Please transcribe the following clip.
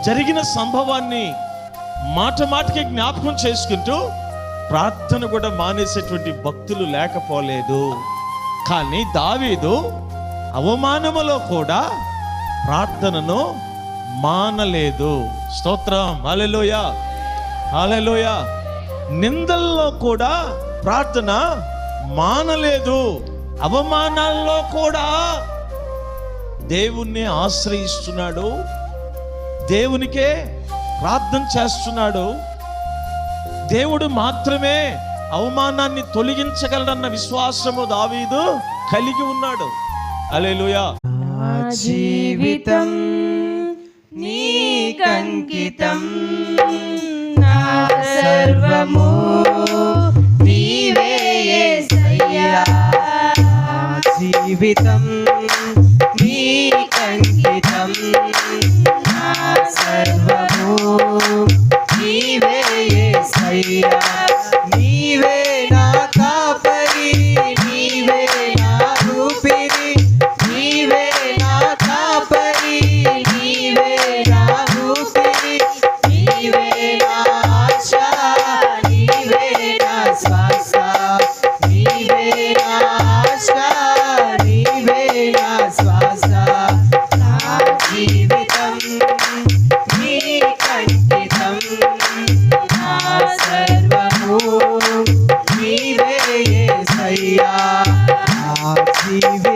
జరిగిన సంభవాన్ని మాట మాటకి జ్ఞాపకం చేసుకుంటూ ప్రార్థన కూడా మానేసేటువంటి భక్తులు లేకపోలేదు. కానీ దావీదు అవమానములో కూడా ప్రార్థనను మానలేదు. స్తోత్రం, హల్లెలూయా, హల్లెలూయా. నిందల్లో కూడా ప్రార్థన మానలేదు. అవమానాల్లో కూడా దేవుణ్ణి ఆశ్రయిస్తున్నాడు, దేవునికే ప్రార్థన చేస్తున్నాడు. దేవుడు మాత్రమే అవమానాన్ని తొలగించగలడన్న విశ్వాసము దావీదు కలిగి ఉన్నాడు. హల్లెలూయా. నా జీవితం నీకంకితం, నా సర్వము నీవే యేసయ్యా. నా జీవితం నీకంకితం, నా సర్వము నీవే యేసయ్యా. నీవే నా కాపరి, నీవే నా ఊపిరి, నీవే నా కాపరి, నీవే నా ఊపిరి, నీవే నా ఆశ, నీవే నా శ్వాస, నీవే నా ఆశ, నీవే నా శ్వాస. నా జీవితం నీకంకితం, నా సర్వము నీవే యేసయ్యా. నా జీవితం